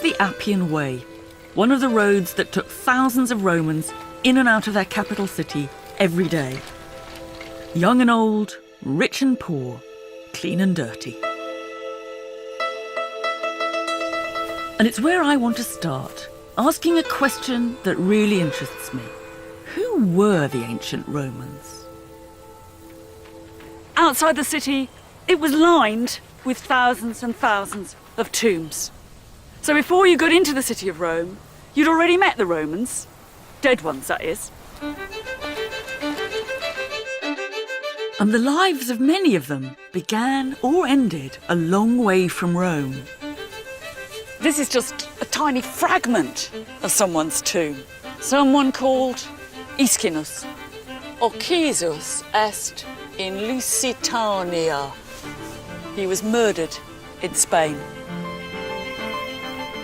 the Appian Way, one of the roads that took thousands of Romans in and out of their capital city every day. Young and old, rich and poor, clean and dirty. And it's where I want to start, asking a question that really interests me. Who were the ancient Romans? Outside the city, it was lined with thousands and thousands of tombs. So before you got into the city of Rome, you'd already met the Romans. Dead ones, that is. And the lives of many of them began or ended a long way from Rome. This is just a tiny fragment of someone's tomb. Someone called Iscinus. Occisus est in Lusitania. He was murdered in Spain.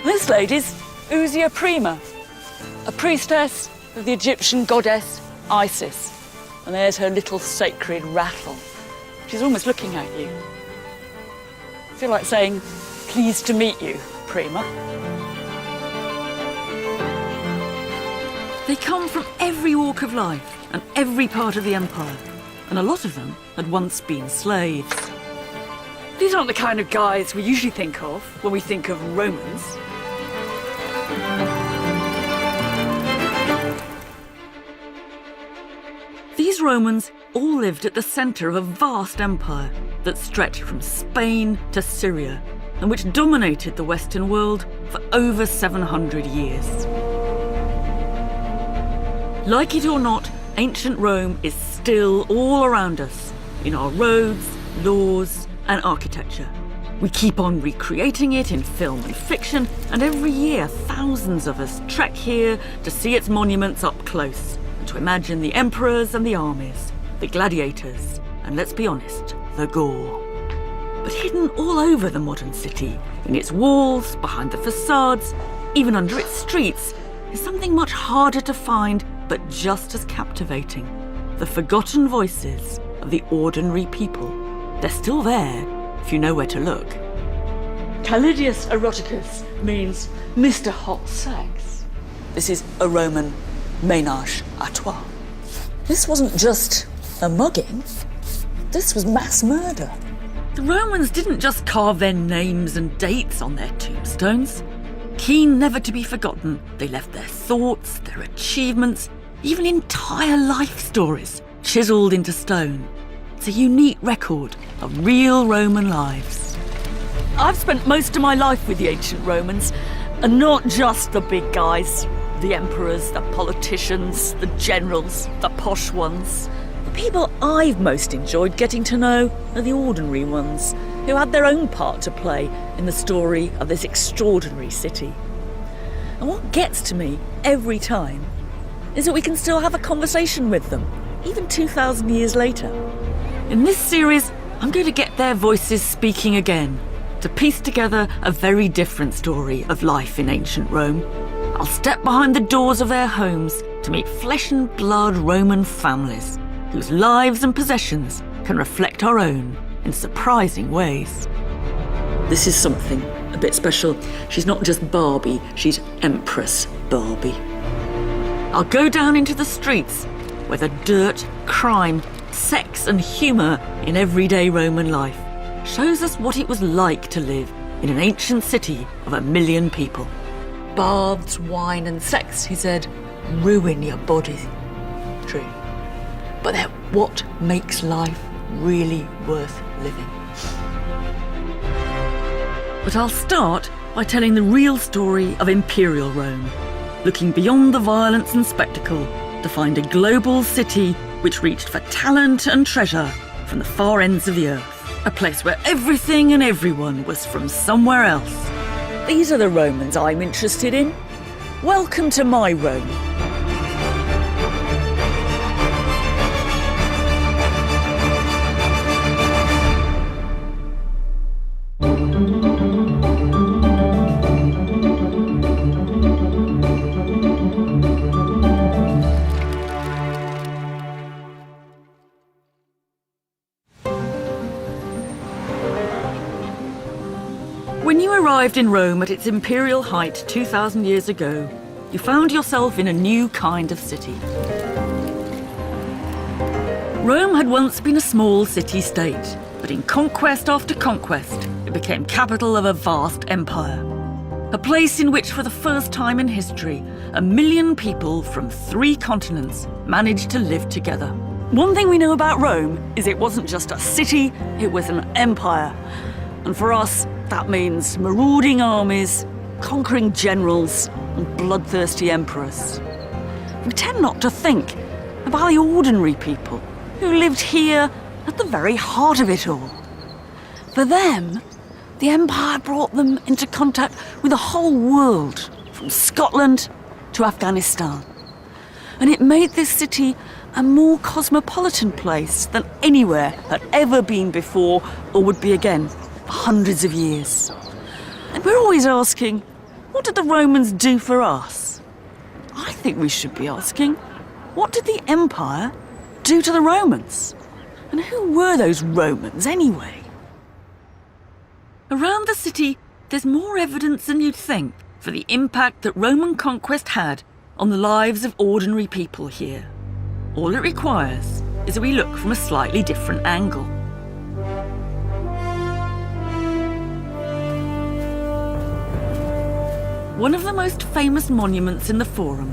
This lady's Usia Prima, a priestess of the Egyptian goddess Isis. And there's her little sacred rattle. She's almost looking at you. I feel like saying, pleased to meet you, Prima. They come from every walk of life and every part of the empire, and a lot of them had once been slaves. These aren't the kind of guys we usually think of when we think of Romans. These Romans all lived at the centre of a vast empire that stretched from Spain to Syria and which dominated the Western world for over 700 years. Like it or not, ancient Rome is still all around us, in our roads, laws, and architecture. We keep on recreating it in film and fiction, and every year thousands of us trek here to see its monuments up close, and to imagine the emperors and the armies, the gladiators, and let's be honest, the gore. But hidden all over the modern city, in its walls, behind the facades, even under its streets, is something much harder to find, but just as captivating. The forgotten voices of the ordinary people. They're still there, if you know where to look. Calidius Eroticus means Mr. Hot Sex. This is a Roman ménage à trois. This wasn't just a mugging, this was mass murder. The Romans didn't just carve their names and dates on their tombstones. Keen never to be forgotten, they left their thoughts, their achievements, even entire life stories chiselled into stone. It's a unique record of real Roman lives. I've spent most of my life with the ancient Romans, and not just the big guys, the emperors, the politicians, the generals, the posh ones. The people I've most enjoyed getting to know are the ordinary ones, who had their own part to play in the story of this extraordinary city. And what gets to me every time is that we can still have a conversation with them, even 2,000 years later. In this series, I'm going to get their voices speaking again, to piece together a very different story of life in ancient Rome. I'll step behind the doors of their homes to meet flesh and blood Roman families, whose lives and possessions can reflect our own in surprising ways. This is something a bit special. She's not just Barbie, she's Empress Barbie. I'll go down into the streets where the dirt, crime, sex and humour in everyday Roman life shows us what it was like to live in an ancient city of 1 million people. Baths, wine and sex, he said, ruin your body. True. But they're what makes life really worth living. But I'll start by telling the real story of Imperial Rome, looking beyond the violence and spectacle to find a global city which reached for talent and treasure from the far ends of the earth. A place where everything and everyone was from somewhere else. These are the Romans I'm interested in. Welcome to my Rome. When you arrived in Rome at its imperial height 2,000 years ago, you found yourself in a new kind of city. Rome had once been a small city-state, but in conquest after conquest, it became capital of a vast empire. A place in which, for the first time in history, 1 million people from 3 continents managed to live together. One thing we know about Rome is it wasn't just a city, it was an empire. And for us, that means marauding armies, conquering generals, and bloodthirsty emperors. We tend not to think about the ordinary people who lived here at the very heart of it all. For them, the empire brought them into contact with the whole world, from Scotland to Afghanistan. And it made this city a more cosmopolitan place than anywhere had ever been before or would be again for hundreds of years. And we're always asking, what did the Romans do for us? I think we should be asking, what did the empire do to the Romans? And who were those Romans anyway? Around the city, there's more evidence than you'd think for the impact that Roman conquest had on the lives of ordinary people here. All it requires is that we look from a slightly different angle. One of the most famous monuments in the Forum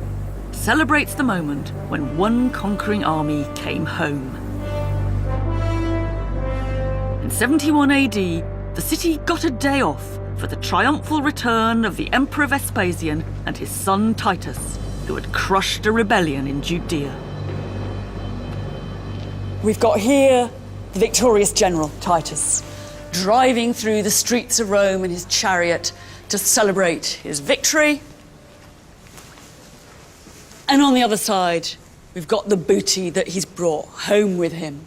celebrates the moment when one conquering army came home. In 71 AD, the city got a day off for the triumphal return of the Emperor Vespasian and his son Titus, who had crushed a rebellion in Judea. We've got here the victorious general, Titus, driving through the streets of Rome in his chariot to celebrate his victory. And on the other side, we've got the booty that he's brought home with him.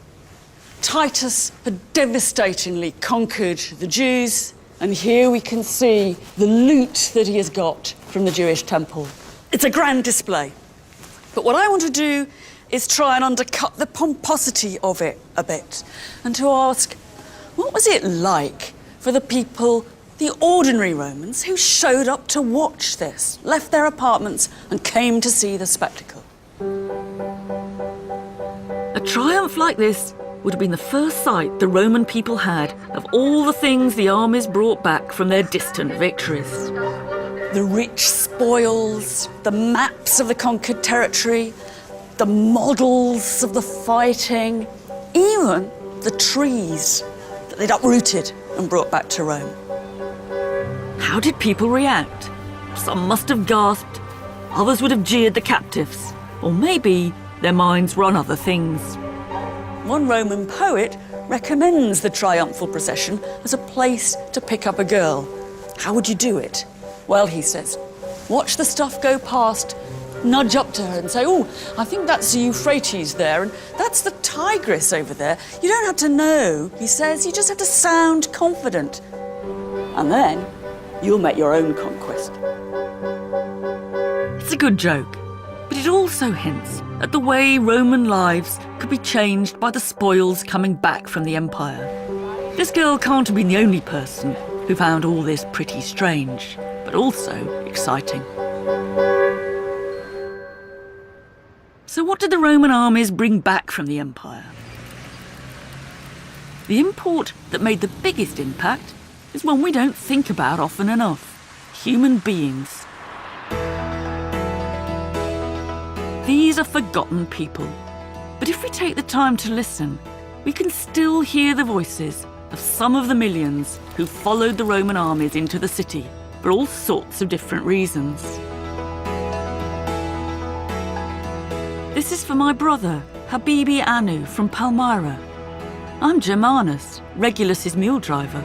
Titus had devastatingly conquered the Jews, and here we can see the loot that he has got from the Jewish temple. It's a grand display. But what I want to do is try and undercut the pomposity of it a bit, and to ask, what was it like for the people, the ordinary Romans, who showed up to watch this, left their apartments and came to see the spectacle? A triumph like this would have been the first sight the Roman people had of all the things the armies brought back from their distant victories. The rich spoils, the maps of the conquered territory, the models of the fighting, even the trees that they'd uprooted and brought back to Rome. How did people react? Some must have gasped, others would have jeered the captives, or maybe their minds were on other things. One Roman poet recommends the triumphal procession as a place to pick up a girl. How would you do it? Well, he says, watch the stuff go past, nudge up to her and say, oh, I think that's the Euphrates there, and that's the Tigris over there. You don't have to know, he says, you just have to sound confident. And then you'll make your own conquest. It's a good joke, but it also hints at the way Roman lives could be changed by the spoils coming back from the empire. This girl can't have been the only person who found all this pretty strange, but also exciting. So what did the Roman armies bring back from the empire? The import that made the biggest impact is one we don't think about often enough: human beings. These are forgotten people, but if we take the time to listen, we can still hear the voices of some of the millions who followed the Roman armies into the city for all sorts of different reasons. This is for my brother, Habibi Anu from Palmyra. I'm Germanus, Regulus's mule driver.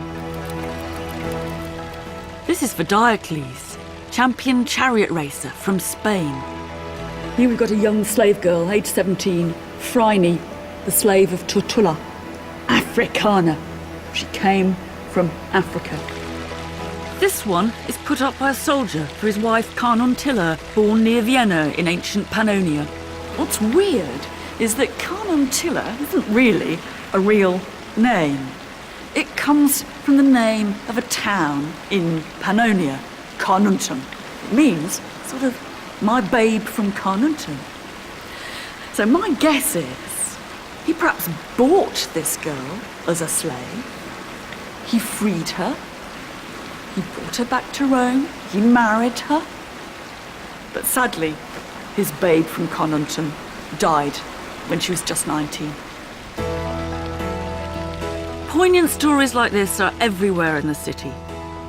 This is for Diocles, champion chariot racer from Spain. Here we've got a young slave girl, aged 17, Phryne, the slave of Tortula, Africana. She came from Africa. This one is put up by a soldier for his wife Carnuntilla, born near Vienna in ancient Pannonia. What's weird is that Carnuntilla isn't really a real name. It comes from the name of a town in Pannonia, Carnuntum. It means sort of my babe from Carnuntum. So my guess is he perhaps bought this girl as a slave. He freed her. He brought her back to Rome. He married her. But sadly, his babe from Carnuntum died when she was just 19. Poignant stories like this are everywhere in the city.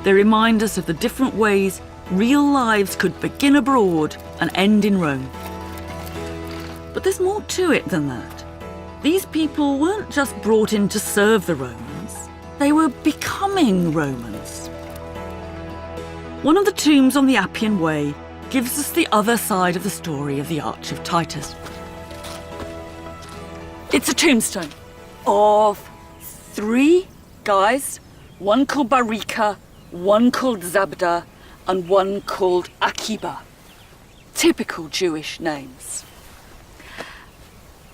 They remind us of the different ways real lives could begin abroad and end in Rome. But there's more to it than that. These people weren't just brought in to serve the Romans, they were becoming Romans. One of the tombs on the Appian Way gives us the other side of the story of the Arch of Titus. It's a tombstone of 3 guys, one called Barika, one called Zabda, and one called Akiba. Typical Jewish names.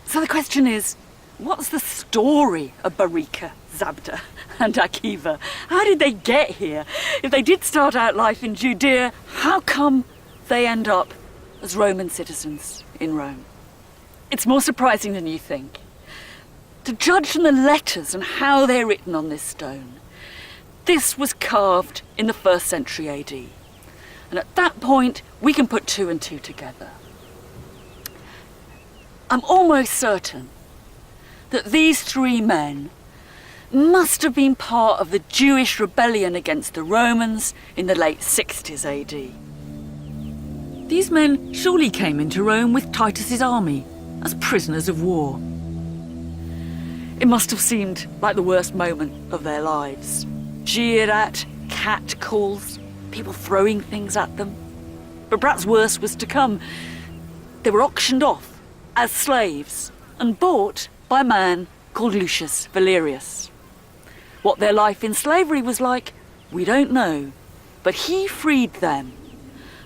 So the question is, what's the story of Barika, Zabda, and Akiba? How did they get here? If they did start out life in Judea, how come they end up as Roman citizens in Rome? It's more surprising than you think. To judge from the letters and how they're written on this stone, this was carved in the 1st century AD. And at that point, we can put 2 and 2 together. I'm almost certain that these 3 men must have been part of the Jewish rebellion against the Romans in the late 60s AD. These men surely came into Rome with Titus's army as prisoners of war. It must have seemed like the worst moment of their lives. Jeered at, catcalls, people throwing things at them. But perhaps worse was to come. They were auctioned off as slaves and bought by a man called Lucius Valerius. What their life in slavery was like, we don't know, but he freed them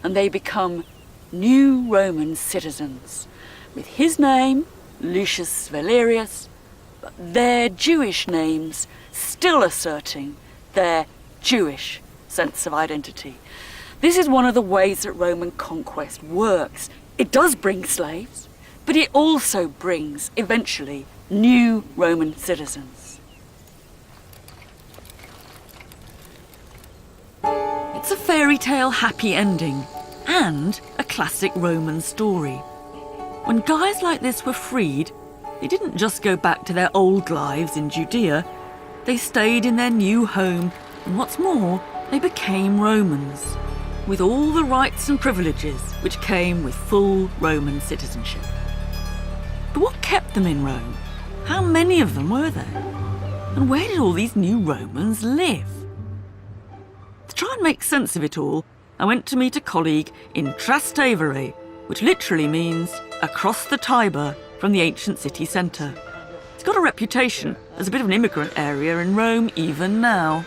and they become new Roman citizens with his name, Lucius Valerius, but their Jewish names still asserting their Jewish sense of identity. This is one of the ways that Roman conquest works. It does bring slaves, but it also brings, eventually, new Roman citizens. It's a fairy tale happy ending and a classic Roman story. When guys like this were freed, they didn't just go back to their old lives in Judea, they stayed in their new home, and what's more, they became Romans, with all the rights and privileges which came with full Roman citizenship. But what kept them in Rome? How many of them were there? And where did all these new Romans live? To try and make sense of it all, I went to meet a colleague in Trastevere, which literally means across the Tiber from the ancient city centre. It's got a reputation as a bit of an immigrant area in Rome even now.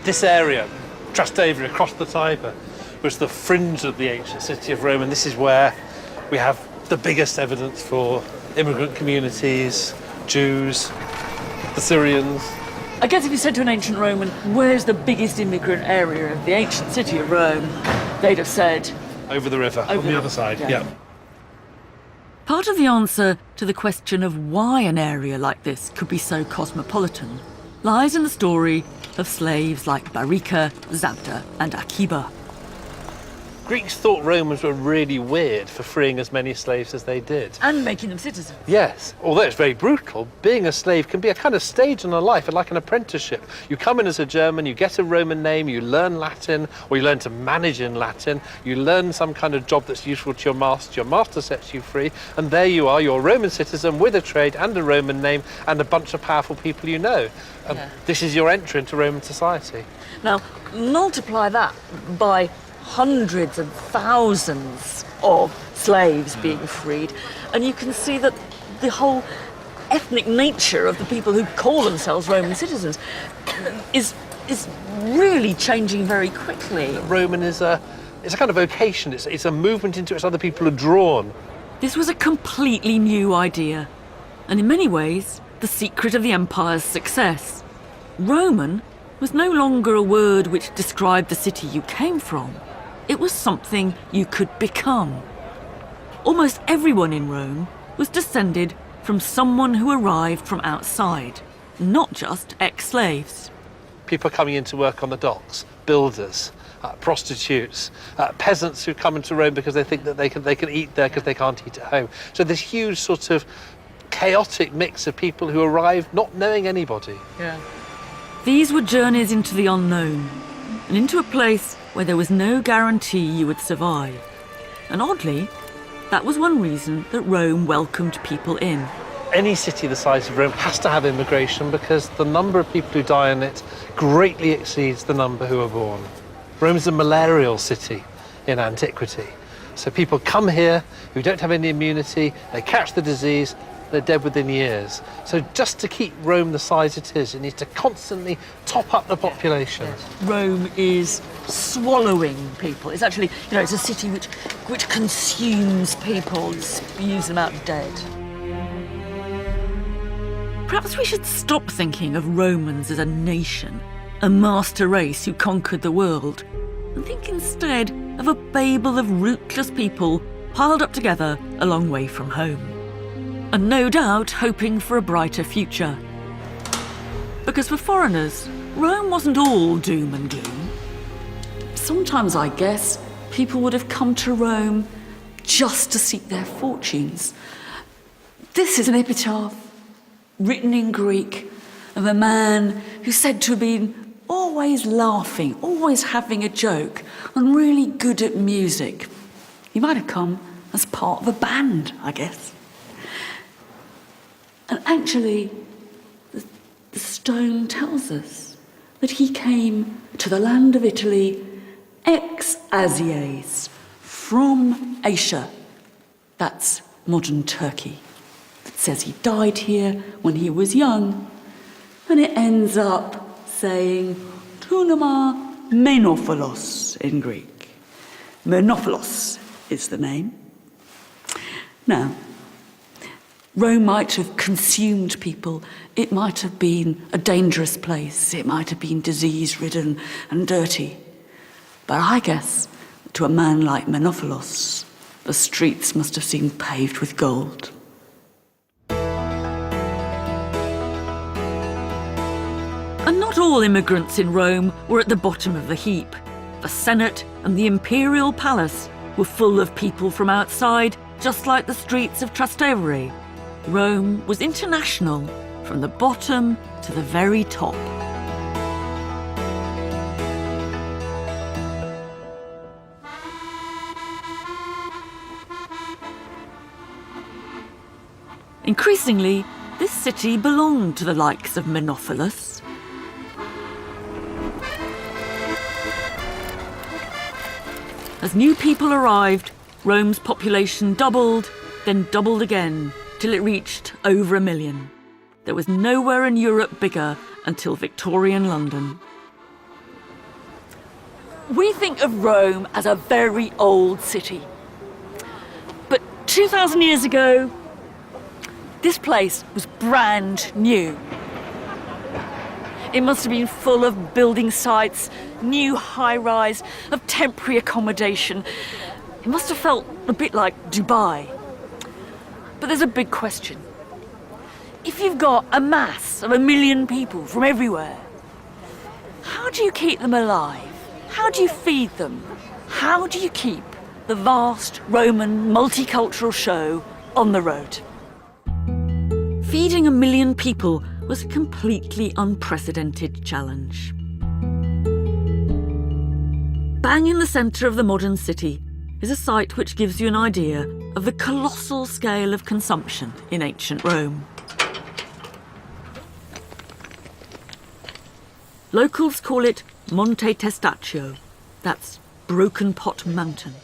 This area, Trastevere, across the Tiber, was the fringe of the ancient city of Rome, and this is where we have the biggest evidence for immigrant communities, Jews, the Syrians. I guess if you said to an ancient Roman, where's the biggest immigrant area of the ancient city of Rome, they'd have said... Over the river, on the other side, yeah. Part of the answer to the question of why an area like this could be so cosmopolitan lies in the story of slaves like Barika, Zabda, and Akiba. Greeks thought Romans were really weird for freeing as many slaves as they did. And making them citizens. Yes, although it's very brutal, being a slave can be a kind of stage in a life, like an apprenticeship. You come in as a German, you get a Roman name, you learn Latin, or you learn to manage in Latin, you learn some kind of job that's useful to your master sets you free, and there you are, you're a Roman citizen with a trade and a Roman name and a bunch of powerful people you know. This is your entry into Roman society. Now, multiply that by hundreds and thousands of slaves being freed, and you can see that the whole ethnic nature of the people who call themselves Roman citizens is really changing very quickly. Roman is it's a kind of vocation, it's a movement into which other people are drawn. This was a completely new idea, and in many ways, the secret of the empire's success. Roman was no longer a word which described the city you came from. It was something you could become. Almost everyone in Rome was descended from someone who arrived from outside, not just ex-slaves. People coming in to work on the docks, builders, prostitutes, peasants who come into Rome because they think that they can eat there because they can't eat at home. So this huge sort of chaotic mix of people who arrived not knowing anybody. Yeah. These were journeys into the unknown, and into a place where there was no guarantee you would survive. And oddly, that was one reason that Rome welcomed people in. Any city the size of Rome has to have immigration because the number of people who die in it greatly exceeds the number who are born. Rome's a malarial city in antiquity. So people come here who don't have any immunity, they catch the disease, they're dead within years. So just to keep Rome the size it is, it needs to constantly top up the population. Rome is swallowing people. It's actually, it's a city which consumes people, spews them out dead. Perhaps we should stop thinking of Romans as a nation, a master race who conquered the world, and think instead of a babel of rootless people piled up together a long way from home. And no doubt hoping for a brighter future. Because for foreigners, Rome wasn't all doom and gloom. Sometimes, I guess, people would have come to Rome just to seek their fortunes. This is an epitaph written in Greek of a man who's said to have been always laughing, always having a joke, and really good at music. He might have come as part of a band, I guess. And actually, the stone tells us that he came to the land of Italy ex Asies, from Asia. That's modern Turkey. It says he died here when he was young, and it ends up saying Tounoma Menophilos in Greek. Menophilos is the name. Now, Rome might have consumed people. It might have been a dangerous place. It might have been disease-ridden and dirty. But I guess to a man like Menophilos, the streets must have seemed paved with gold. And not all immigrants in Rome were at the bottom of the heap. The Senate and the imperial palace were full of people from outside, just like the streets of Trastevere. Rome was international, from the bottom to the very top. Increasingly, this city belonged to the likes of Menophilos. As new people arrived, Rome's population doubled, then doubled again, till it reached over 1 million. There was nowhere in Europe bigger until Victorian London. We think of Rome as a very old city. But 2,000 years ago, this place was brand new. It must have been full of building sites, new high-rise, of temporary accommodation. It must have felt a bit like Dubai. But there's a big question. If you've got a mass of 1 million people from everywhere, how do you keep them alive? How do you feed them? How do you keep the vast Roman multicultural show on the road? Feeding 1 million people was a completely unprecedented challenge. Bang in the centre of the modern city is a site which gives you an idea of the colossal scale of consumption in ancient Rome. Locals call it Monte Testaccio, that's Broken Pot Mountain.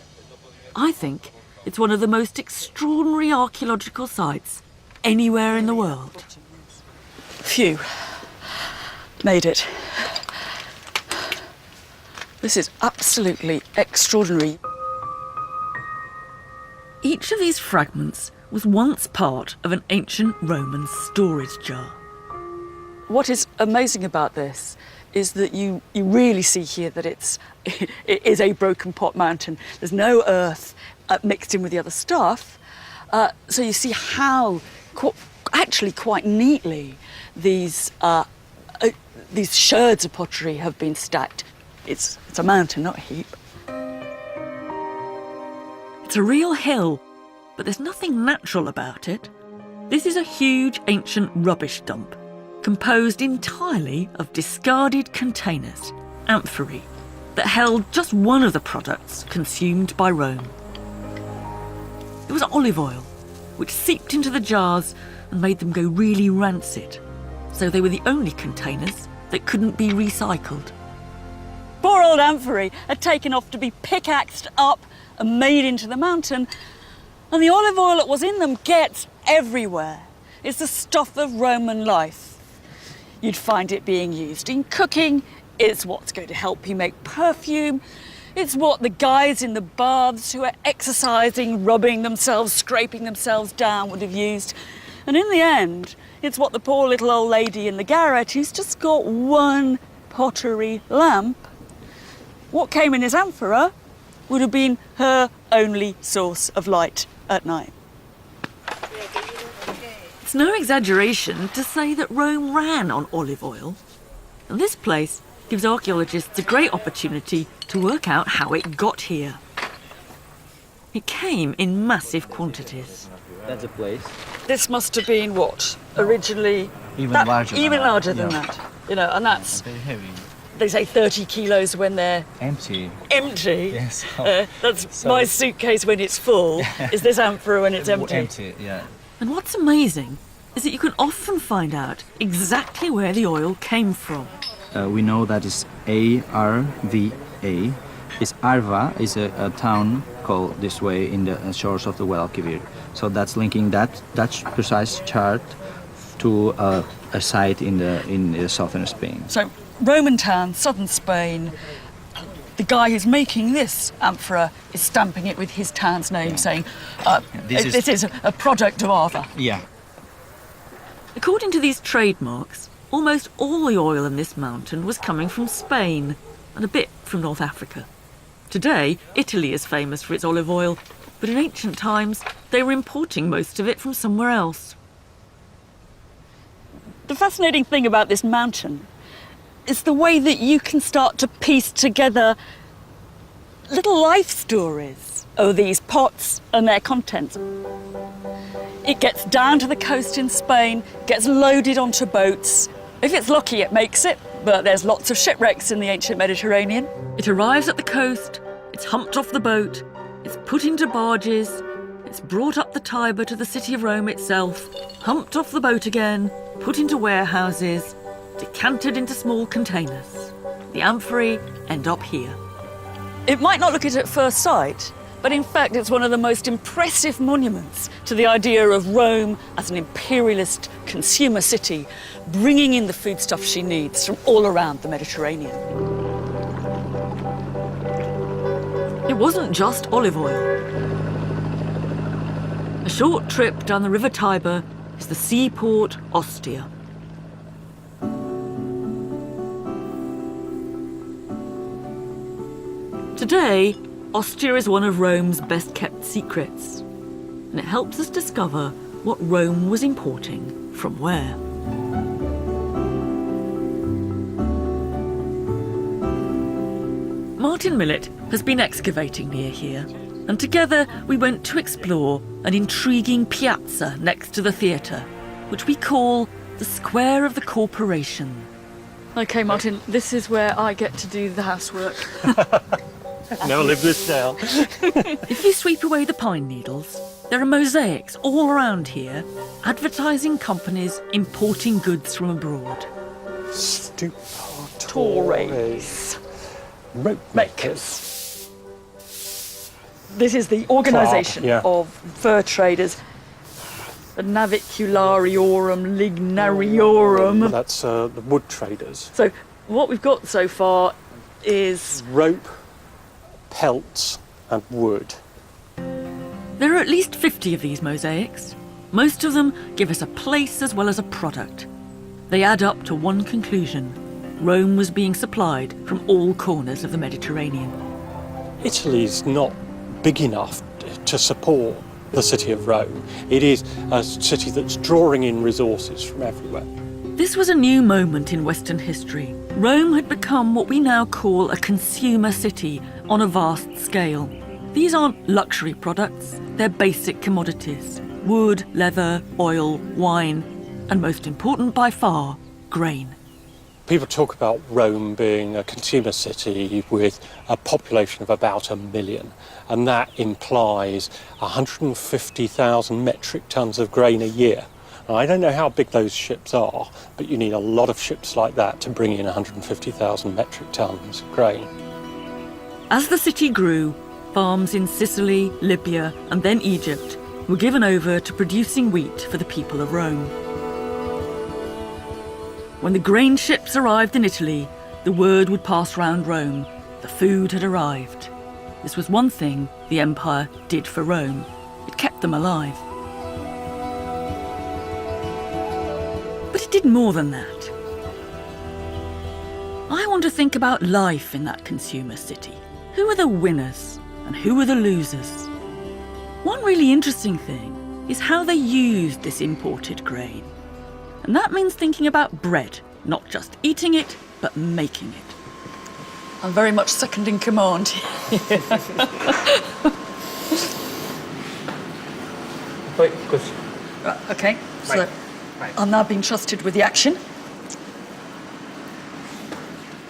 I think it's one of the most extraordinary archaeological sites anywhere in the world. Phew. Made it. This is absolutely extraordinary. Each of these fragments was once part of an ancient Roman storage jar. What is amazing about this is that you really see here that it is a broken pot mountain. There's no earth mixed in with the other stuff. So you see how actually quite neatly these sherds of pottery have been stacked. It's a mountain, not a heap. It's a real hill, but there's nothing natural about it. This is a huge ancient rubbish dump, composed entirely of discarded containers, amphorae, that held just one of the products consumed by Rome. It was olive oil, which seeped into the jars and made them go really rancid, so they were the only containers that couldn't be recycled. Poor old amphorae are taken off to be pickaxed up and made into the mountain, and the olive oil that was in them gets everywhere. It's the stuff of Roman life. You'd find it being used in cooking. It's what's going to help you make perfume. It's what the guys in the baths who are exercising, rubbing themselves, scraping themselves down would have used. And in the end, it's what the poor little old lady in the garret who's just got one pottery lamp, what came in his amphora would have been her only source of light at night. It's no exaggeration to say that Rome ran on olive oil. And this place gives archaeologists a great opportunity to work out how it got here. It came in massive quantities. That's a place. This must have been what? Originally... Even larger than yeah. that. You know, and that's... Very heavy. They say 30 kilos when they're... Empty. Empty? Yes. That's my suitcase when it's full. Is this amphora when it's empty? Empty, yeah. And what's amazing is that you can often find out exactly where the oil came from. We know that it's ARVA. It's Arva is a town called this way in the shores of the Guadalquivir. So that's linking that Dutch precise chart to a site in the southern Spain. So Roman town, southern Spain. The guy who's making this amphora is stamping it with his town's name, saying, this is a product of Arva. Yeah. According to these trademarks, almost all the oil in this mountain was coming from Spain and a bit from North Africa. Today, Italy is famous for its olive oil, but in ancient times, they were importing most of it from somewhere else. The fascinating thing about this mountain is the way that you can start to piece together little life stories of these pots and their contents. It gets down to the coast in Spain, gets loaded onto boats. If it's lucky, it makes it, but there's lots of shipwrecks in the ancient Mediterranean. It arrives at the coast, it's humped off the boat, it's put into barges, it's brought up the Tiber to the city of Rome itself, humped off the boat again, put into warehouses, decanted into small containers. The amphorae end up here. It might not look it at first sight, but in fact it's one of the most impressive monuments to the idea of Rome as an imperialist consumer city, bringing in the foodstuff she needs from all around the Mediterranean. It wasn't just olive oil. A short trip down the River Tiber is the seaport Ostia. Today, Ostia is one of Rome's best-kept secrets, and it helps us discover what Rome was importing from where. Martin Millett has been excavating near here, and together we went to explore an intriguing piazza next to the theatre, which we call the Square of the Corporation. OK, Martin, this is where I get to do the housework. Now live this down. If you sweep away the pine needles, there are mosaics all around here, advertising companies importing goods from abroad. Torres. Rope Makers. This is the organisation of fur traders. The Naviculariorum Lignariorum. That's the wood traders. So what we've got so far is... Rope, pelts and wood. There are at least 50 of these mosaics. Most of them give us a place as well as a product. They add up to one conclusion. Rome was being supplied from all corners of the Mediterranean. Italy's not big enough to support the city of Rome. It is a city that's drawing in resources from everywhere. This was a new moment in Western history. Rome had become what we now call a consumer city on a vast scale. These aren't luxury products, they're basic commodities. Wood, leather, oil, wine, and most important by far, grain. People talk about Rome being a consumer city with a population of about 1 million, and that implies 150,000 metric tons of grain a year. Now, I don't know how big those ships are, but you need a lot of ships like that to bring in 150,000 metric tons of grain. As the city grew, farms in Sicily, Libya, and then Egypt were given over to producing wheat for the people of Rome. When the grain ships arrived in Italy, the word would pass round Rome. The food had arrived. This was one thing the empire did for Rome. It kept them alive. But it did more than that. I want to think about life in that consumer city. Who are the winners and who are the losers? One really interesting thing is how they used this imported grain. And that means thinking about bread, not just eating it, but making it. I'm very much second in command. Wait, because Okay, so I'm now being trusted with the action.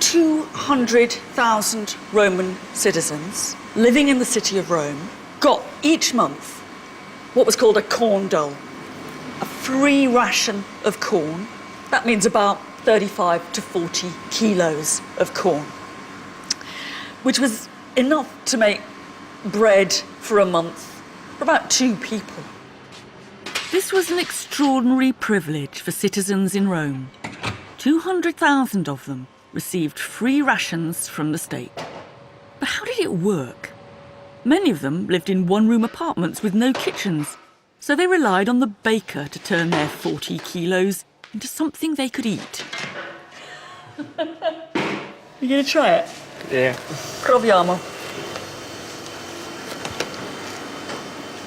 200,000 Roman citizens living in the city of Rome got each month what was called a corn dole, a free ration of corn. That means about 35 to 40 kilos of corn, which was enough to make bread for a month for about 2 people. This was an extraordinary privilege for citizens in Rome. 200,000 of them received free rations from the state. But how did it work? Many of them lived in one-room apartments with no kitchens, so they relied on the baker to turn their 40 kilos into something they could eat. You gonna try it? yeah, Proviamo.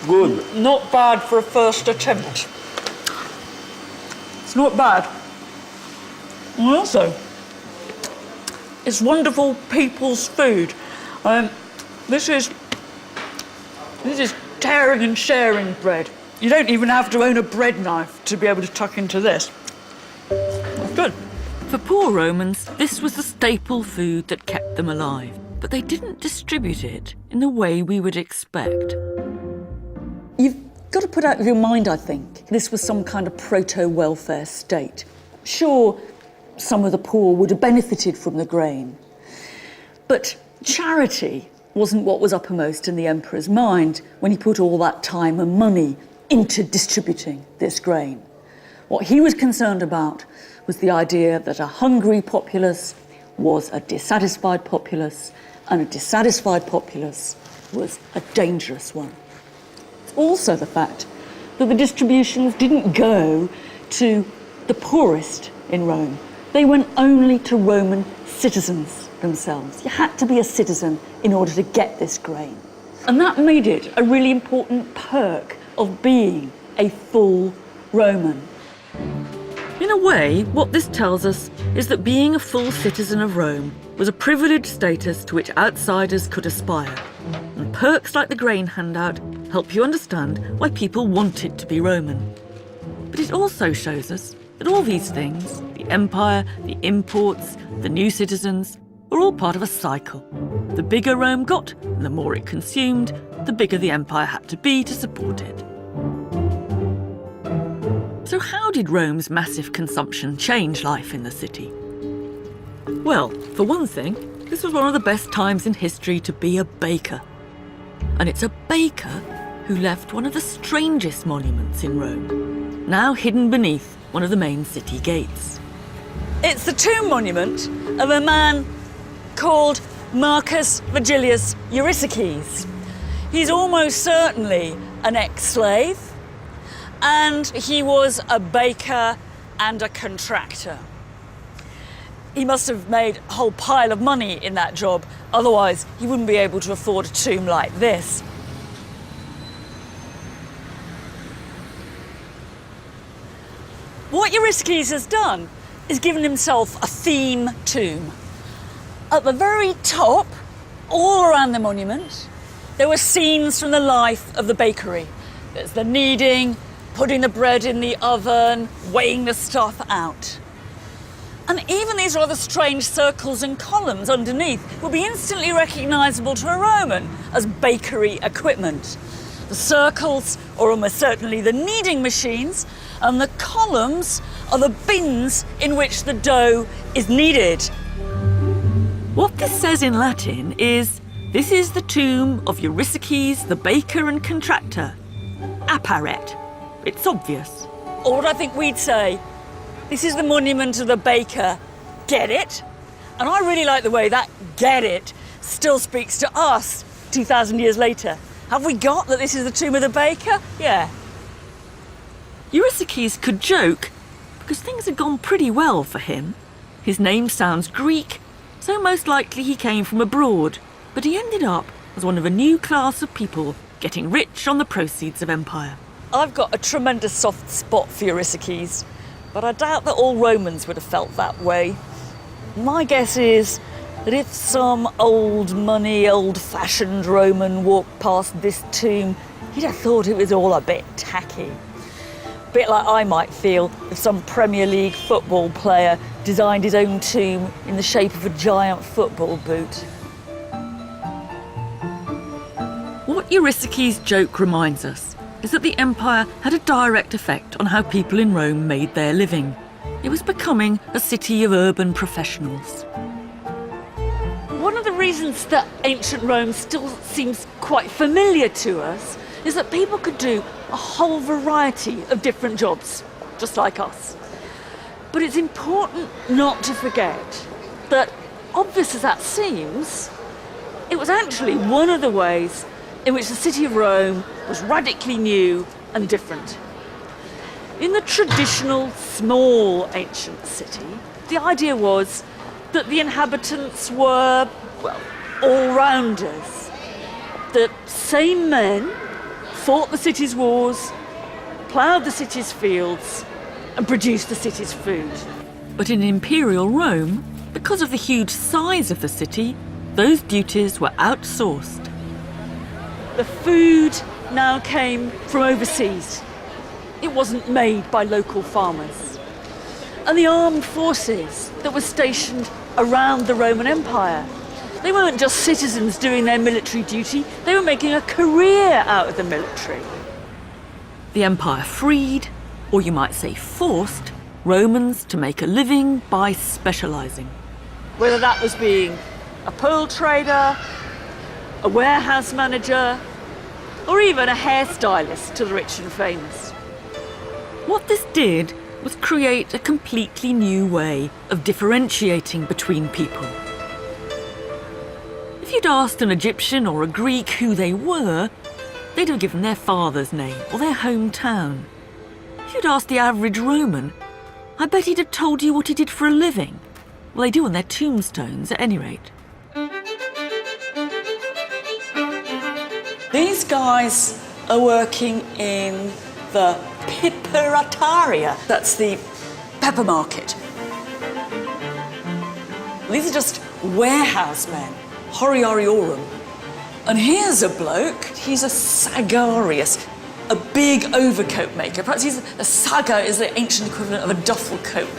good. Not bad for a first attempt. It's not bad. And also, it's wonderful people's food. This is tearing and sharing bread. You don't even have to own a bread knife to be able to tuck into this. It's good. For poor Romans, this was the staple food that kept them alive, but they didn't distribute it in the way we would expect. You've got to put out of your mind, I think, this was some kind of proto-welfare state. Sure, some of the poor would have benefited from the grain, but charity wasn't what was uppermost in the emperor's mind when he put all that time and money into distributing this grain. What he was concerned about was the idea that a hungry populace was a dissatisfied populace, and a dissatisfied populace was a dangerous one. Also the fact that the distributions didn't go to the poorest in Rome. They went only to Roman citizens themselves. You had to be a citizen in order to get this grain. And that made it a really important perk of being a full Roman. In a way, what this tells us is that being a full citizen of Rome was a privileged status to which outsiders could aspire. And perks like the grain handout help you understand why people wanted to be Roman. But it also shows us that all these things, the empire, the imports, the new citizens, were all part of a cycle. The bigger Rome got, and the more it consumed, the bigger the empire had to be to support it. So how did Rome's massive consumption change life in the city? Well, for one thing, this was one of the best times in history to be a baker. And it's a baker who left one of the strangest monuments in Rome, now hidden beneath one of the main city gates. It's the tomb monument of a man called Marcus Vigilius Eurysakes. He's almost certainly an ex-slave, and he was a baker and a contractor. He must have made a whole pile of money in that job, otherwise he wouldn't be able to afford a tomb like this. What Eurystheus has done is given himself a theme tomb. At the very top, all around the monument, there were scenes from the life of the bakery. There's the kneading, putting the bread in the oven, weighing the stuff out. And even these rather strange circles and columns underneath will be instantly recognisable to a Roman as bakery equipment. The circles are almost certainly the kneading machines, and the columns are the bins in which the dough is kneaded. What this says in Latin is, this is the tomb of Eurystheus, the baker and contractor. Apparet. It's obvious. Or what I think we'd say, this is the monument of the baker. Get it? And I really like the way that get it still speaks to us 2,000 years later. Have we got that this is the tomb of the baker? Yeah. Eurystheus could joke because things had gone pretty well for him. His name sounds Greek, so most likely he came from abroad, but he ended up as one of a new class of people getting rich on the proceeds of empire. I've got a tremendous soft spot for Eurystheus, but I doubt that all Romans would have felt that way. My guess is that if some old money, old-fashioned Roman walked past this tomb, he'd have thought it was all a bit tacky. A bit like I might feel if some Premier League football player designed his own tomb in the shape of a giant football boot. What Eurystheus' joke reminds us is that the empire had a direct effect on how people in Rome made their living. It was becoming a city of urban professionals. One of the reasons that ancient Rome still seems quite familiar to us is that people could do a whole variety of different jobs, just like us. But it's important not to forget that, obvious as that seems, it was actually one of the ways in which the city of Rome was radically new and different. In the traditional small ancient city, the idea was that the inhabitants were, well, all-rounders. The same men fought the city's wars, ploughed the city's fields, and produced the city's food. But in imperial Rome, because of the huge size of the city, those duties were outsourced. The food now came from overseas. It wasn't made by local farmers. And the armed forces that were stationed around the Roman Empire, they weren't just citizens doing their military duty, they were making a career out of the military. The empire freed, or you might say forced, Romans to make a living by specialising. Whether that was being a pearl trader, a warehouse manager, or even a hairstylist to the rich and famous. What this did was create a completely new way of differentiating between people. If you'd asked an Egyptian or a Greek who they were, they'd have given their father's name or their hometown. If you'd asked the average Roman, I bet he'd have told you what he did for a living. Well, they do on their tombstones, at any rate. These guys are working in the Piperataria. That's the pepper market. These are just warehouse men, horiariorum. And here's a bloke, he's a sagarius, a big overcoat maker. Perhaps a saga is the ancient equivalent of a duffel coat.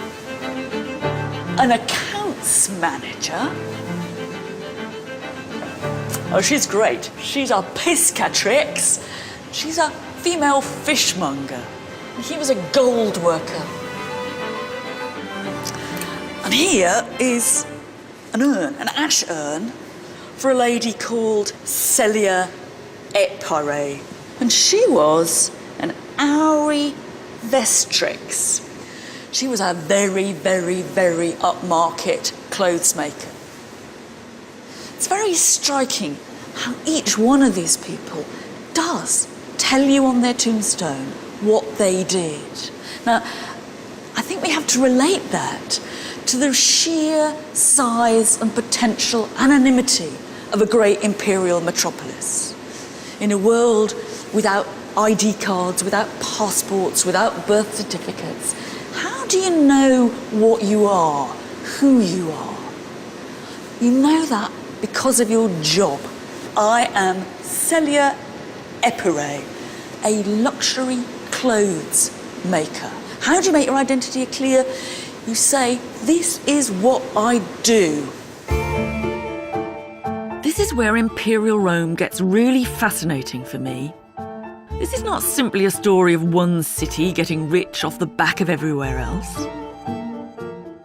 An accounts manager. Oh, she's great. She's a piscatrix. She's a female fishmonger. And he was a gold worker. And here is an urn, an ash urn, for a lady called Celia Epire. And she was an Auri Vestrix. She was a very, very, very upmarket clothes maker. It's very striking how each one of these people does tell you on their tombstone what they did. Now, I think we have to relate that to the sheer size and potential anonymity of a great imperial metropolis. In a world without ID cards, without passports, without birth certificates, how do you know what you are, who you are? You know that because of your job. I am Celia Epire, a luxury clothes maker. How do you make your identity clear? You say, this is what I do. This is where Imperial Rome gets really fascinating for me. This is not simply a story of one city getting rich off the back of everywhere else.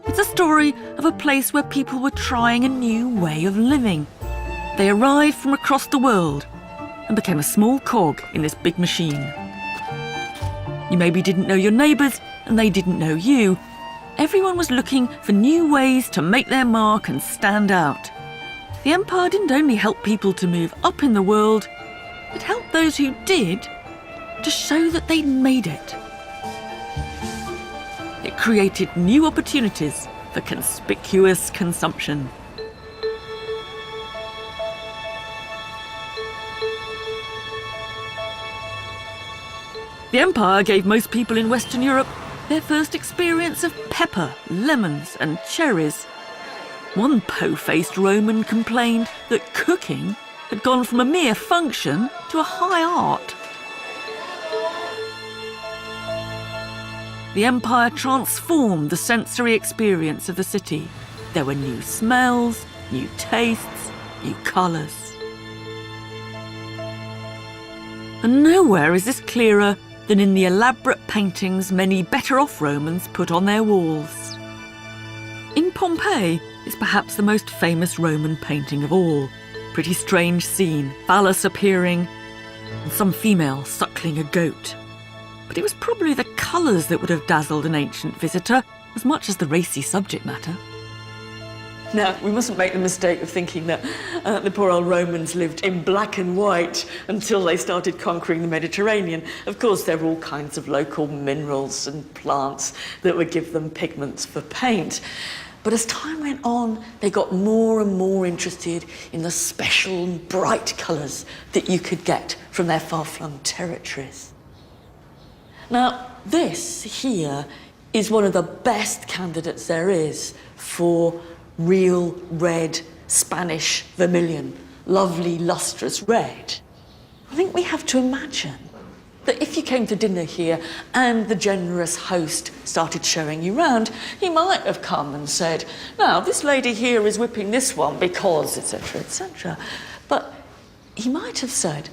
It's a story of a place where people were trying a new way of living. They arrived from across the world and became a small cog in this big machine. You maybe didn't know your neighbours and they didn't know you. Everyone was looking for new ways to make their mark and stand out. The empire didn't only help people to move up in the world, it helped those who did to show that they'd made it. It created new opportunities for conspicuous consumption. The empire gave most people in Western Europe their first experience of pepper, lemons and cherries. One po-faced Roman complained that cooking had gone from a mere function to a high art. The empire transformed the sensory experience of the city. There were new smells, new tastes, new colours. And nowhere is this clearer than in the elaborate paintings many better-off Romans put on their walls. In Pompeii is perhaps the most famous Roman painting of all. Pretty strange scene, phallus appearing, and some female suckling a goat. But it was probably the colours that would have dazzled an ancient visitor as much as the racy subject matter. Now, we mustn't make the mistake of thinking that the poor old Romans lived in black and white until they started conquering the Mediterranean. Of course, there were all kinds of local minerals and plants that would give them pigments for paint. But as time went on, they got more and more interested in the special and bright colours that you could get from their far-flung territories. Now, this here is one of the best candidates there is for real red Spanish vermilion, lovely lustrous red. I think we have to imagine that if you came to dinner here and the generous host started showing you round, he might have come and said, now, this lady here is whipping this one because, etc., etc. But he might have said,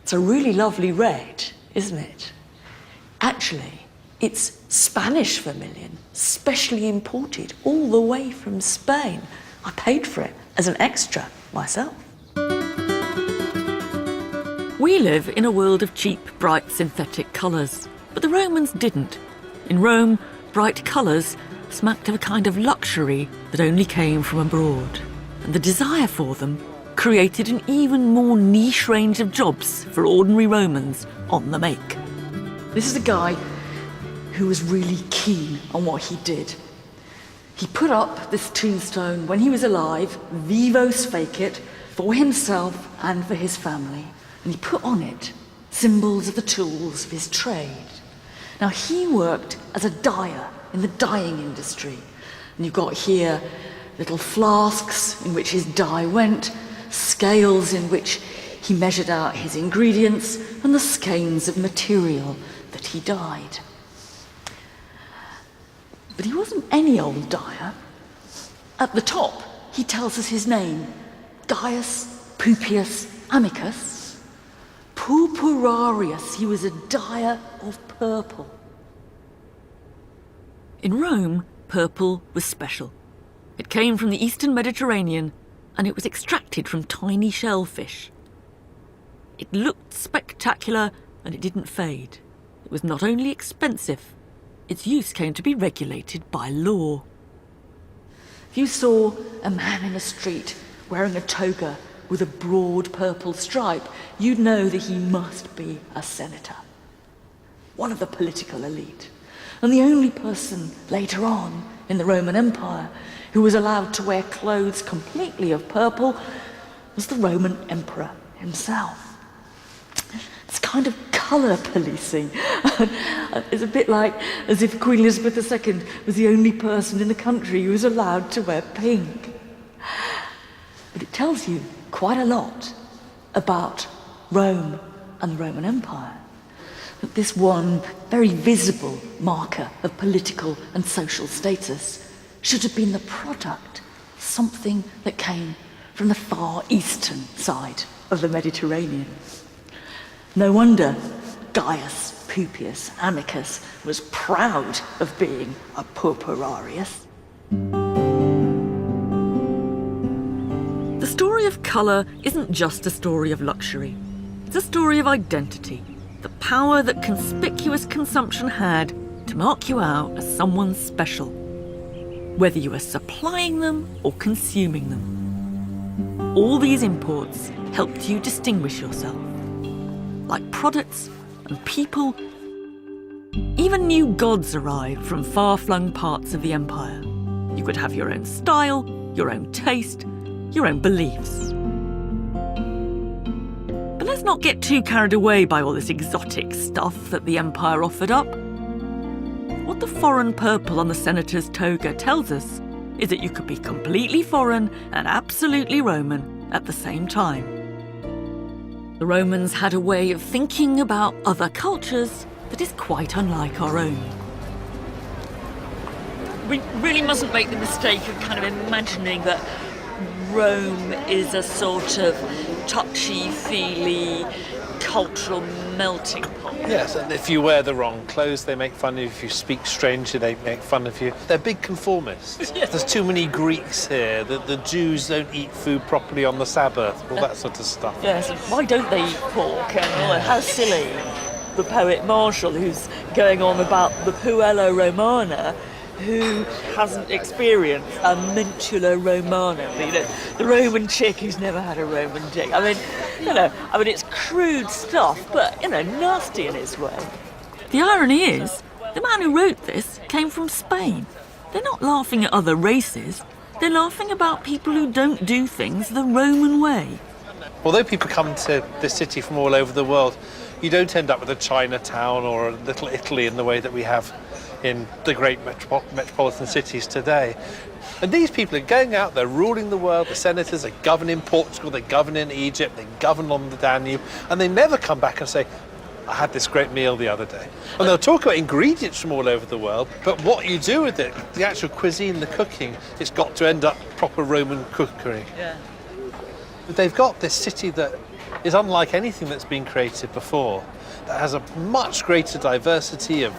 it's a really lovely red, isn't it? Actually, it's Spanish vermilion, specially imported all the way from Spain. I paid for it as an extra myself. We live in a world of cheap, bright synthetic colours, but the Romans didn't. In Rome, bright colours smacked of a kind of luxury that only came from abroad, and the desire for them created an even more niche range of jobs for ordinary Romans on the make. This is a guy who was really keen on what he did. He put up this tombstone when he was alive, vivos fecit, for himself and for his family. And he put on it symbols of the tools of his trade. Now, he worked as a dyer in the dyeing industry. And you've got here little flasks in which his dye went, scales in which he measured out his ingredients, and the skeins of material that he dyed. But he wasn't any old dyer. At the top, he tells us his name, Gaius Pupius Amicus. Purpurarius, he was a dyer of purple. In Rome, purple was special. It came from the eastern Mediterranean and it was extracted from tiny shellfish. It looked spectacular and it didn't fade. It was not only expensive, its use came to be regulated by law. If you saw a man in the street wearing a toga with a broad purple stripe, you'd know that he must be a senator, one of the political elite, and the only person later on in the Roman Empire who was allowed to wear clothes completely of purple was the Roman emperor himself. It's kind of colour policing. It's a bit like as if Queen Elizabeth II was the only person in the country who was allowed to wear pink. But it tells you quite a lot about Rome and the Roman Empire. That this one very visible marker of political and social status should have been the product of something that came from the far eastern side of the Mediterranean. No wonder Gaius Pupius Amicus was proud of being a purpurarius. The story of colour isn't just a story of luxury. It's a story of identity, the power that conspicuous consumption had to mark you out as someone special, whether you were supplying them or consuming them. All these imports helped you distinguish yourself. Like products and people, even new gods arrived from far-flung parts of the empire. You could have your own style, your own taste, your own beliefs. But let's not get too carried away by all this exotic stuff that the empire offered up. What the foreign purple on the senator's toga tells us is that you could be completely foreign and absolutely Roman at the same time. The Romans had a way of thinking about other cultures that is quite unlike our own. We really mustn't make the mistake of kind of imagining that Rome is a sort of touchy-feely cultural melting pot. Yes, and if you wear the wrong clothes, they make fun of you. If you speak strangely, they make fun of you. They're big conformists. Yes. There's too many Greeks here. The Jews don't eat food properly on the Sabbath, all that sort of stuff. Yes, why don't they eat pork? And how silly. The poet Marshall, who's going on about the Puella Romana, who hasn't experienced a mentula romana, the Roman chick who's never had a Roman dick. I mean, it's crude stuff, but, nasty in its way. The irony is, the man who wrote this came from Spain. They're not laughing at other races, they're laughing about people who don't do things the Roman way. Although people come to this city from all over the world, you don't end up with a Chinatown or a little Italy in the way that we have in the great metropolitan cities today. And these people are going out, they're ruling the world, the senators are governing Portugal, they govern in Egypt, they govern on the Danube, and they never come back and say, I had this great meal the other day. And they'll talk about ingredients from all over the world, but what you do with it, the actual cuisine, the cooking, it's got to end up proper Roman cookery. Yeah. They've got this city that is unlike anything that's been created before, that has a much greater diversity of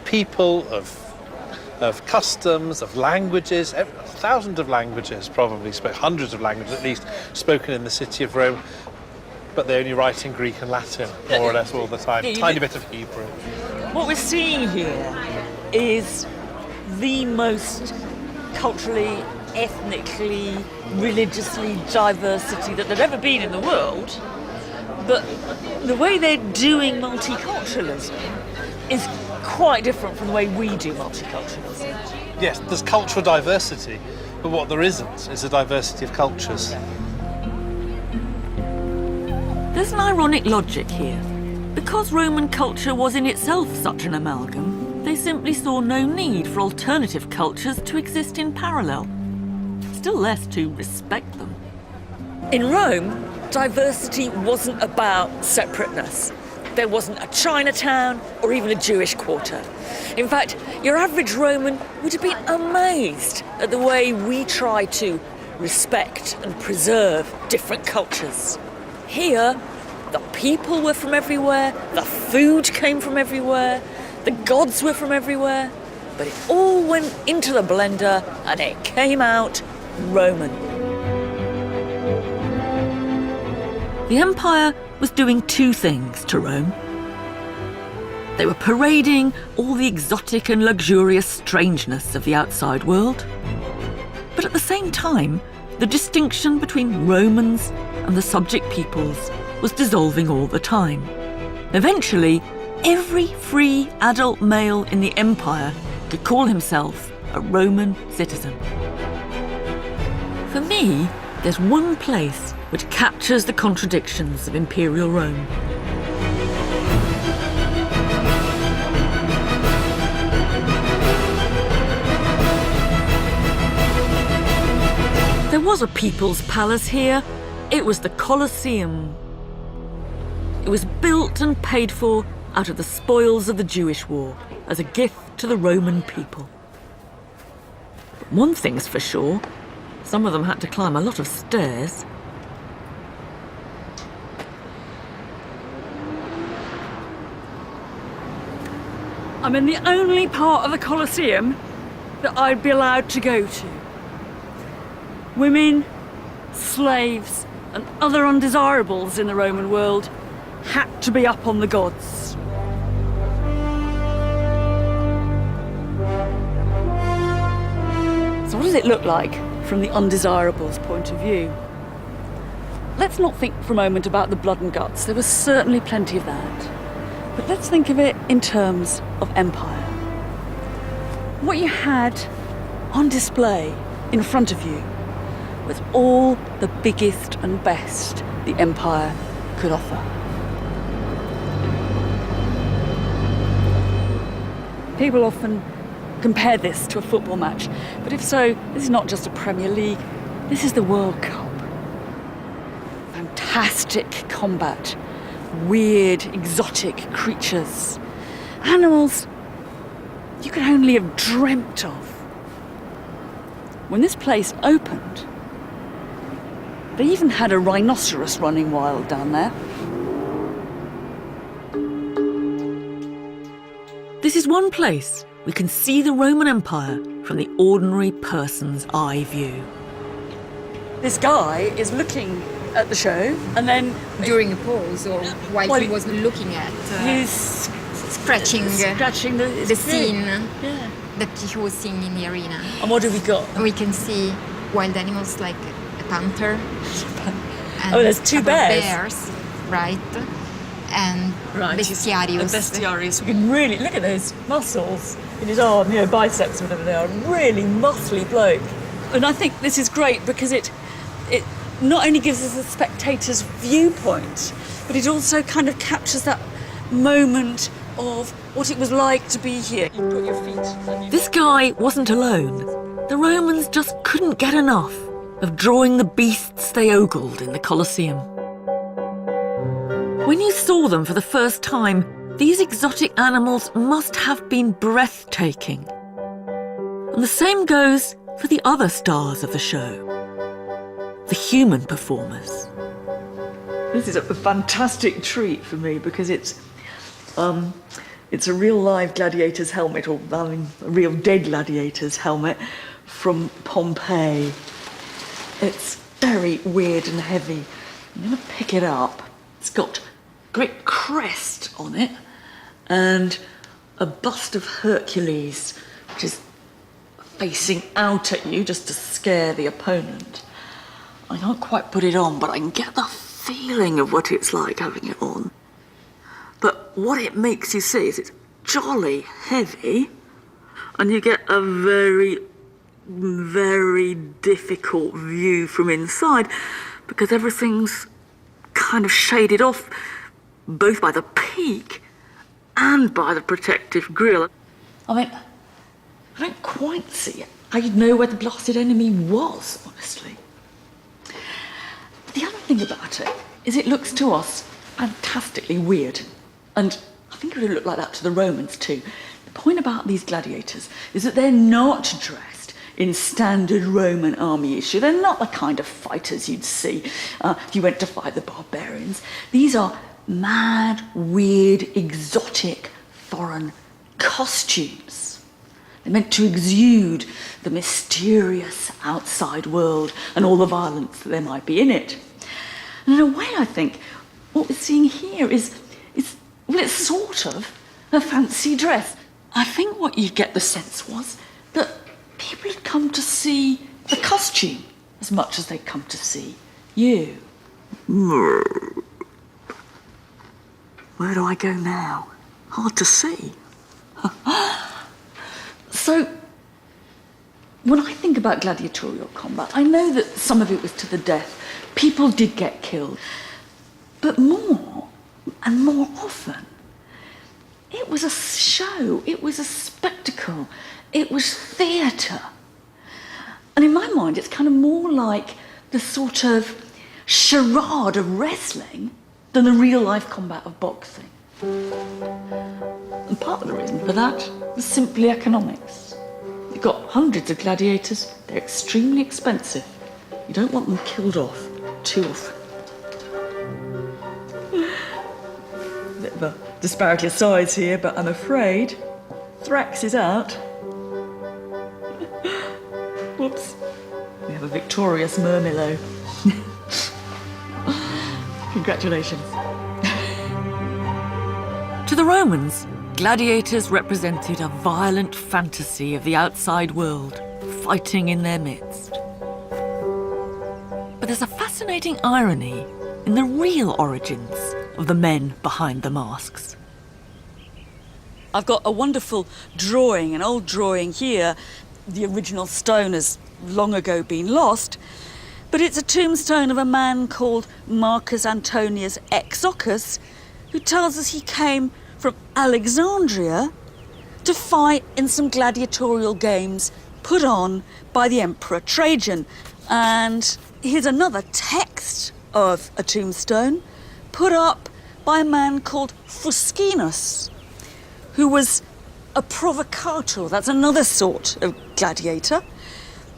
people, of customs, of languages, thousands of languages probably, hundreds of languages at least, spoken in the city of Rome, but they only write in Greek and Latin, more or less all the time, tiny bit of Hebrew. What we're seeing here is the most culturally, ethnically, religiously diverse city that there'd ever been in the world, but the way they're doing multiculturalism is quite different from the way we do multiculturalism. Yes, there's cultural diversity, but what there isn't is a diversity of cultures. There's an ironic logic here. Because Roman culture was in itself such an amalgam, they simply saw no need for alternative cultures to exist in parallel, still less to respect them. In Rome, diversity wasn't about separateness. There wasn't a Chinatown or even a Jewish quarter. In fact, your average Roman would have been amazed at the way we try to respect and preserve different cultures. Here, the people were from everywhere, the food came from everywhere, the gods were from everywhere, but it all went into the blender and it came out Roman. The empire was doing two things to Rome. They were parading all the exotic and luxurious strangeness of the outside world. But at the same time, the distinction between Romans and the subject peoples was dissolving all the time. Eventually, every free adult male in the empire could call himself a Roman citizen. For me, there's one place which captures the contradictions of imperial Rome. There was a people's palace here. It was the Colosseum. It was built and paid for out of the spoils of the Jewish war as a gift to the Roman people. But one thing's for sure, some of them had to climb a lot of stairs. I'm in the only part of the Colosseum that I'd be allowed to go to. Women, slaves, and other undesirables in the Roman world had to be up on the gods. So what does it look like from the undesirables' point of view? Let's not think for a moment about the blood and guts. There was certainly plenty of that. But let's think of it in terms of empire. What you had on display in front of you was all the biggest and best the empire could offer. People often compare this to a football match, but if so, this is not just a Premier League, this is the World Cup. Fantastic combat, weird, exotic creatures, animals you could only have dreamt of. When this place opened, they even had a rhinoceros running wild down there. This is one place we can see the Roman Empire from the ordinary person's eye view. This guy is looking at the show, and then During a pause or while he was looking at, he's scratching the scene Yeah. that he was seeing in the arena. And what have we got? We can see wild animals like a panther. And Oh, there's two other bears. Right? And bestiarios. The bestiarios. You can really look at those muscles in his arm, biceps, whatever they are. Really muscly bloke. And I think this is great because it not only gives us a spectator's viewpoint, but it also kind of captures that moment of what it was like to be here. You put your feet on your... This guy wasn't alone. The Romans just couldn't get enough of drawing the beasts they ogled in the Colosseum. When you saw them for the first time, these exotic animals must have been breathtaking. And the same goes for the other stars of the show, the human performers. This is a fantastic treat for me because it's a real live gladiator's helmet, or a real dead gladiator's helmet from Pompeii. It's very weird and heavy. I'm going to pick it up. It's got a great crest on it and a bust of Hercules, which is facing out at you just to scare the opponent. I can't quite put it on, but I can get the feeling of what it's like having it on. But what it makes you see is it's jolly heavy, and you get a very, very difficult view from inside because everything's kind of shaded off both by the peak and by the protective grille. I mean, I don't quite see it. I didn't know where the blasted enemy was, honestly. The other thing about it is it looks to us fantastically weird. And I think it would look like that to the Romans too. The point about these gladiators is that they're not dressed in standard Roman army issue. They're not the kind of fighters you'd see if you went to fight the barbarians. These are mad, weird, exotic, foreign costumes. They're meant to exude the mysterious outside world and all the violence that there might be in it. And in a way, I think what we're seeing here is it's sort of a fancy dress. I think what you get the sense was that people had come to see the costume as much as they'd come to see you. Where do I go now? Hard to see. So, when I think about gladiatorial combat, I know that some of it was to the death. People did get killed. But more and more often, it was a show, it was a spectacle, it was theatre. And in my mind, it's kind of more like the sort of charade of wrestling than the real-life combat of boxing. And part of the reason for that was simply economics. You've got hundreds of gladiators, they're extremely expensive. You don't want them killed off too often. Bit of a disparity of size here, but I'm afraid Thrax is out. Whoops. We have a victorious Murmillo. Congratulations. To the Romans, gladiators represented a violent fantasy of the outside world, fighting in their midst. But there's a fascinating irony in the real origins of the men behind the masks. I've got a wonderful drawing, an old drawing here. The original stone has long ago been lost, but it's a tombstone of a man called Marcus Antonius Exocus, who tells us he came from Alexandria to fight in some gladiatorial games put on by the Emperor Trajan. And here's another text of a tombstone put up by a man called Fuscinus, who was a provocator. That's another sort of gladiator.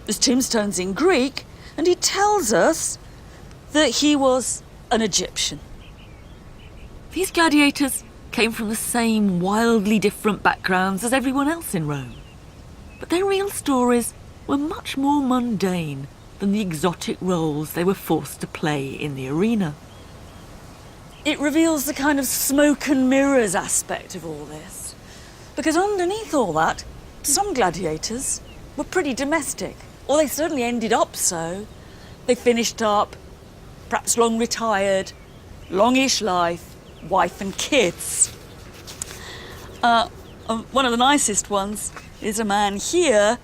This tombstone's in Greek, and he tells us that he was an Egyptian. These gladiators came from the same wildly different backgrounds as everyone else in Rome. But their real stories were much more mundane than the exotic roles they were forced to play in the arena. It reveals the kind of smoke and mirrors aspect of all this. Because underneath all that, some gladiators were pretty domestic, or they certainly ended up so. They finished up, perhaps long retired, longish life, wife and kids. One of the nicest ones is a man here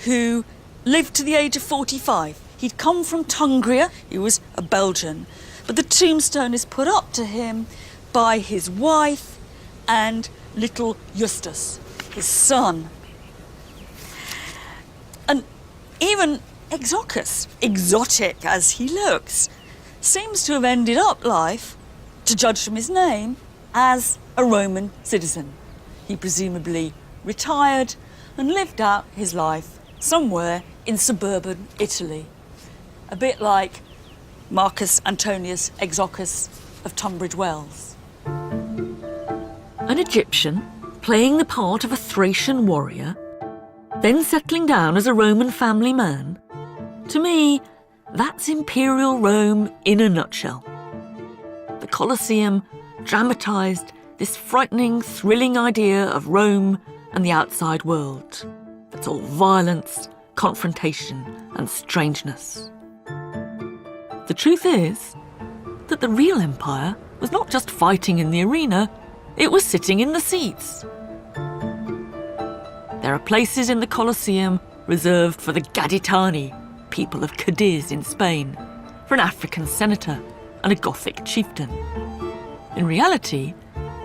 who lived to the age of 45. He'd come from Tungria, he was a Belgian, but the tombstone is put up to him by his wife and little Justus, his son. And even Exocus, exotic as he looks, seems to have ended up life, to judge from his name, as a Roman citizen. He presumably retired and lived out his life somewhere in suburban Italy. A bit like Marcus Antonius Exocus of Tunbridge Wells. An Egyptian playing the part of a Thracian warrior, then settling down as a Roman family man. To me, that's imperial Rome in a nutshell. The Colosseum dramatised this frightening, thrilling idea of Rome and the outside world. That's all violence, confrontation and strangeness. The truth is that the real empire was not just fighting in the arena, it was sitting in the seats. There are places in the Colosseum reserved for the Gaditani, people of Cadiz in Spain, for an African senator and a Gothic chieftain. In reality,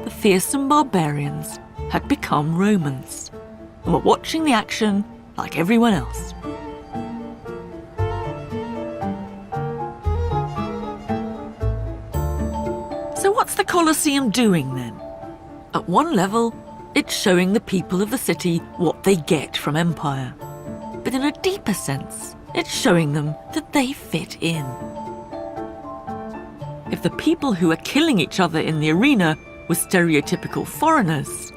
the fearsome barbarians had become Romans and were watching the action like everyone else. So what's the Colosseum doing then? At one level, it's showing the people of the city what they get from empire. But in a deeper sense, it's showing them that they fit in. If the people who are killing each other in the arena were stereotypical foreigners,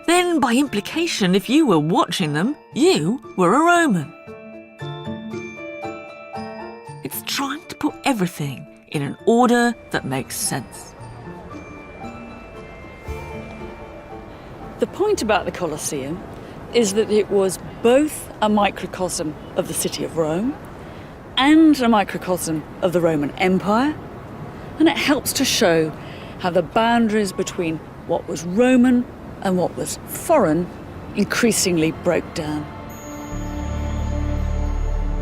then by implication, if you were watching them, you were a Roman. It's trying to put everything in an order that makes sense. The point about the Colosseum is that it was both a microcosm of the city of Rome and a microcosm of the Roman Empire, and it helps to show how the boundaries between what was Roman and what was foreign increasingly broke down.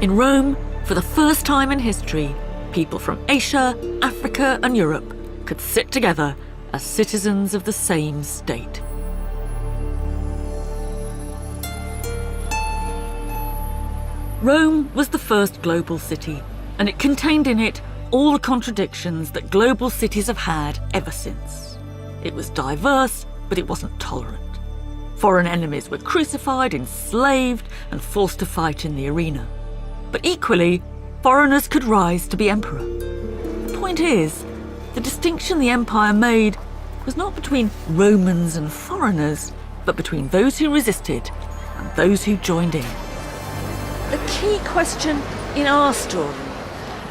In Rome, for the first time in history, people from Asia, Africa, and Europe could sit together as citizens of the same state. Rome was the first global city, and it contained in it all the contradictions that global cities have had ever since. It was diverse, but it wasn't tolerant. Foreign enemies were crucified, enslaved, and forced to fight in the arena. But equally, foreigners could rise to be emperor. The point is, the distinction the empire made was not between Romans and foreigners, but between those who resisted and those who joined in. The key question in our story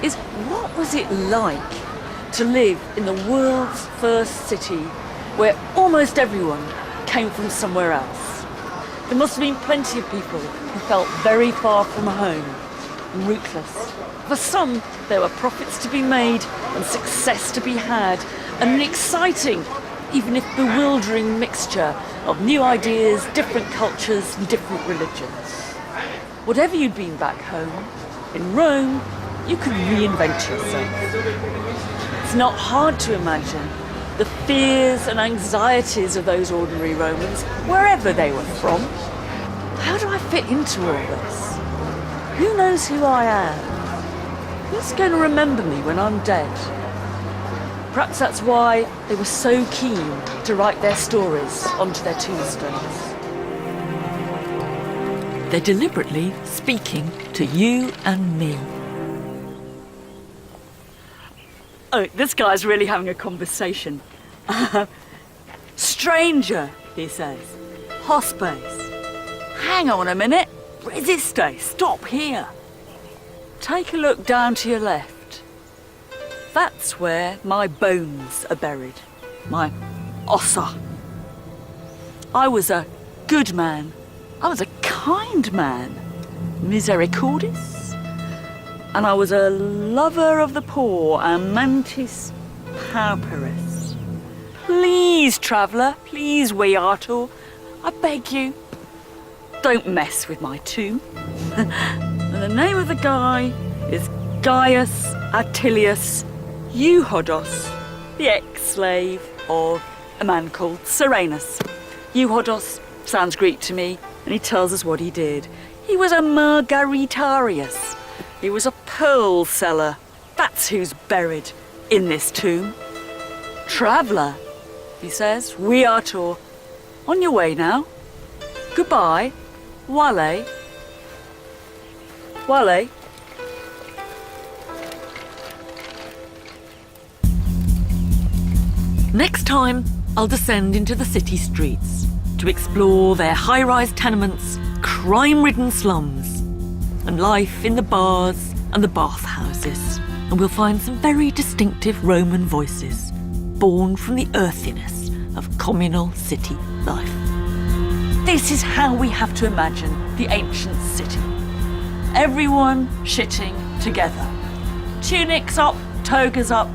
is, what was it like to live in the world's first city where almost everyone came from somewhere else? There must have been plenty of people who felt very far from home, rootless. For some, there were profits to be made and success to be had, and an exciting, even if bewildering, mixture of new ideas, different cultures, and different religions. Whatever you'd been back home, in Rome, you could reinvent yourself. It's not hard to imagine the fears and anxieties of those ordinary Romans, wherever they were from. How do I fit into all this? Who knows who I am? Who's going to remember me when I'm dead? Perhaps that's why they were so keen to write their stories onto their tombstones. They're deliberately speaking to you and me. Oh, this guy's really having a conversation. Stranger, he says. Hospes. Hang on a minute. Resiste. Stop here. Take a look down to your left. That's where my bones are buried. My ossa. I was a good man. I was a kind man. Misericordis. And I was a lover of the poor, amantis pauperis. Please, traveller, please, Viator, I beg you, don't mess with my tomb. And the name of the guy is Gaius Attilius Euhodos, the ex-slave of a man called Serenus. Euhodos sounds Greek to me, and he tells us what he did. He was a Margaritarius. He was a pearl seller. That's who's buried in this tomb. Traveller, he says, Viator, on your way now. Goodbye. Wale. Wale. Next time, I'll descend into the city streets to explore their high-rise tenements, crime-ridden slums, and life in the bars and the bathhouses. And we'll find some very distinctive Roman voices, born from the earthiness of communal city life. This is how we have to imagine the ancient city. Everyone shitting together. Tunics up, togas up,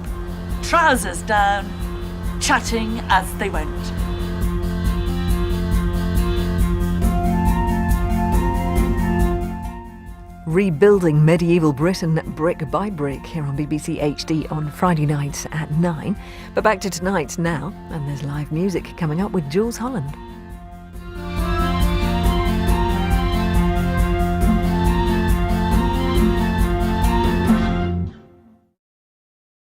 trousers down, chatting as they went. Rebuilding medieval Britain brick by brick here on BBC HD on Friday nights at 9. But back to tonight's now, and there's live music coming up with Jules Holland.